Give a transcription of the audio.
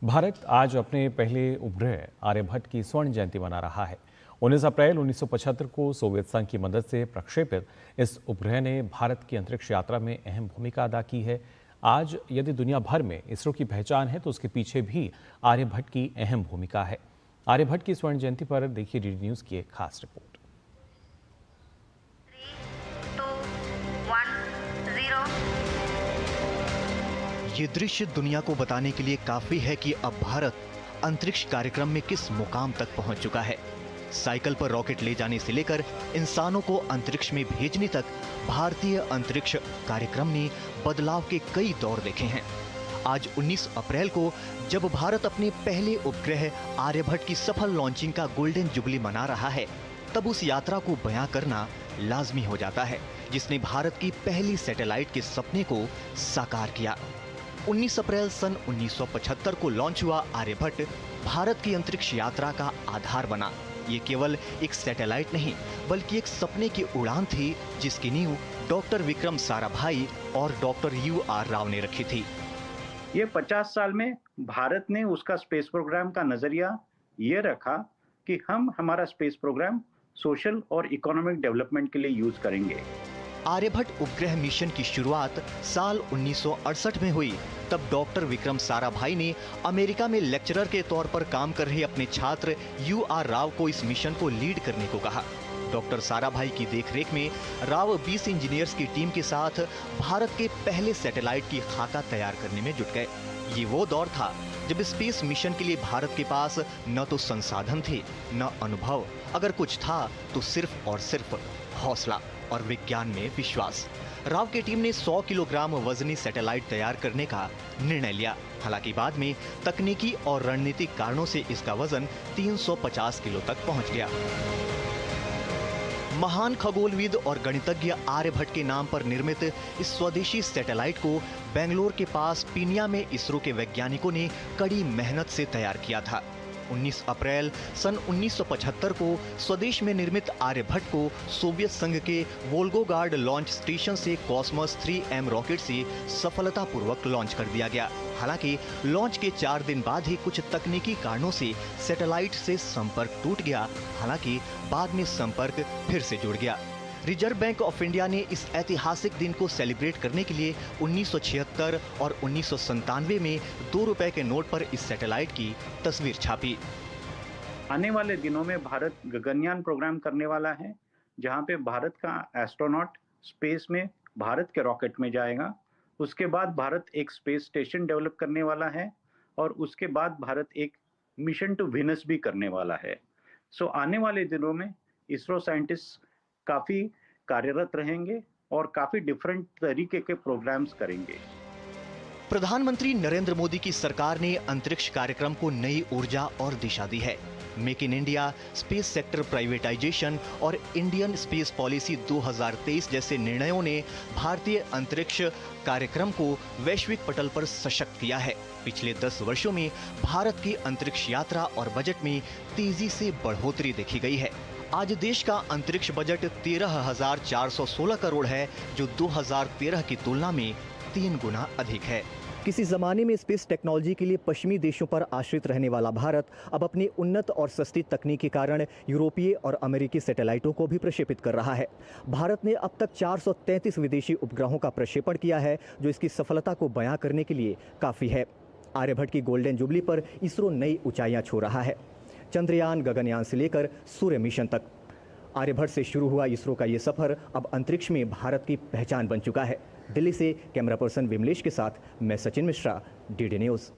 भारत आज अपने पहले उपग्रह आर्यभट्ट की स्वर्ण जयंती मना रहा है। 19 अप्रैल 1975 को सोवियत संघ की मदद से प्रक्षेपित इस उपग्रह ने भारत की अंतरिक्ष यात्रा में अहम भूमिका अदा की है। आज यदि दुनिया भर में इसरो की पहचान है तो उसके पीछे भी आर्यभट्ट की अहम भूमिका है। आर्यभट्ट की स्वर्ण जयंती पर देखिए डीडी न्यूज की एक खास रिपोर्ट। 3, 2, 1, 0। ये दृश्य दुनिया को बताने के लिए काफी है कि अब भारत अंतरिक्ष कार्यक्रम में किस मुकाम तक पहुंच चुका है। साइकिल पर रॉकेट ले जाने से लेकर इंसानों को अंतरिक्ष में भेजने तक भारतीय अंतरिक्ष कार्यक्रम ने बदलाव के कई दौर देखे हैं। आज 19 अप्रैल को जब भारत अपने पहले उपग्रह आर्यभट्ट की सफल लॉन्चिंग का गोल्डन जुबली मना रहा है, तब उस यात्रा को बयां करना लाजमी हो जाता है जिसने भारत की पहली सैटेलाइट के सपने को साकार किया। 19 अप्रैल सन 1975 को लॉन्च हुआ आर्यभट्ट भारत की अंतरिक्ष यात्रा का आधार बना। ये केवल एक सैटेलाइट नहीं बल्कि एक सपने की उड़ान थी जिसकी नींव डॉक्टर विक्रम साराभाई और डॉक्टर UR राव ने रखी थी। ये 50 साल में भारत ने उसका स्पेस प्रोग्राम का नजरिया ये रखा कि हम हमारा स्पेस प्रोग्राम सोशल और इकोनॉमिक डेवलपमेंट के लिए यूज करेंगे। आर्यभट्ट उपग्रह मिशन की शुरुआत साल 1968 में हुई। तब डॉक्टर विक्रम साराभाई ने अमेरिका में लेक्चरर के तौर पर काम कर रहे अपने छात्र UR राव को इस मिशन को लीड करने को कहा। डॉक्टर साराभाई की देखरेख में राव 20 इंजीनियर्स की टीम के साथ भारत के पहले सैटेलाइट की खाका तैयार करने में जुट गए। ये वो दौर था जब स्पेस मिशन के लिए भारत के पास न तो संसाधन थे न अनुभव, अगर कुछ था तो सिर्फ और सिर्फ हौसला और विज्ञान में विश्वास। राव की टीम ने 100 किलोग्राम वजनी सैटेलाइट तैयार करने का निर्णय लिया। हालांकि बाद में तकनीकी और रणनीतिक कारणों से इसका वजन 350 किलो तक पहुंच गया। महान खगोलविद और गणितज्ञ आर्यभट्ट के नाम पर निर्मित इस स्वदेशी सैटेलाइट को बेंगलोर के पास पीनिया में इसरो के वैज्ञानिकों ने कड़ी मेहनत से तैयार किया था। 19 अप्रैल सन 1975 को स्वदेश में निर्मित आर्यभट्ट को सोवियत संघ के वोल्गोगार्ड लॉन्च स्टेशन से कॉस्मोस 3M रॉकेट से सफलतापूर्वक लॉन्च कर दिया गया। हालांकि लॉन्च के 4 दिन बाद ही कुछ तकनीकी कारणों से सैटेलाइट से संपर्क टूट गया। हालांकि बाद में संपर्क फिर से जुड़ गया। रिजर्व बैंक ऑफ इंडिया ने इस ऐतिहासिक दिन को सेलिब्रेट करने के लिए 1976 और 1997 में 2 रुपए के नोट पर इस सैटेलाइट की तस्वीर छापी। आने वाले दिनों में भारत गगनयान प्रोग्राम करने वाला है, जहां पे भारत का एस्ट्रोनॉट स्पेस में भारत के रॉकेट में जाएगा। उसके बाद भारत एक स्पेस स्टेशन डेवलप करने वाला है और उसके बाद भारत एक मिशन टू वीनस भी करने वाला है। आने वाले दिनों में इसरो साइंटिस्ट काफी कार्यरत रहेंगे और काफी डिफरेंट तरीके के प्रोग्राम्स करेंगे। प्रधानमंत्री नरेंद्र मोदी की सरकार ने अंतरिक्ष कार्यक्रम को नई ऊर्जा और दिशा दी है। Make in India, space sector privatisation और इंडियन स्पेस पॉलिसी 2023 जैसे निर्णयों ने भारतीय अंतरिक्ष कार्यक्रम को वैश्विक पटल पर सशक्त किया है। पिछले 10 वर्षों में भारत की अंतरिक्ष यात्रा और बजट में तेजी से बढ़ोतरी देखी गई है। आज देश का अंतरिक्ष बजट 13,416 करोड़ है, जो 2013 की तुलना में 3 गुना अधिक है। किसी ज़माने में स्पेस टेक्नोलॉजी के लिए पश्चिमी देशों पर आश्रित रहने वाला भारत अब अपनी उन्नत और सस्ती तकनीक के कारण यूरोपीय और अमेरिकी सैटेलाइटों को भी प्रक्षेपित कर रहा है। भारत ने अब तक 433 विदेशी उपग्रहों का प्रक्षेपण किया है, जो इसकी सफलता को बयां करने के लिए काफ़ी है। आर्यभट्ट की गोल्डन जुबली पर इसरो नई ऊंचाइयां छू रहा है। चंद्रयान, गगनयान से लेकर सूर्य मिशन तक आर्यभट्ट से शुरू हुआ इसरो का ये सफर अब अंतरिक्ष में भारत की पहचान बन चुका है। दिल्ली से कैमरा पर्सन विमलेश के साथ मैं सचिन मिश्रा, डीडी न्यूज़।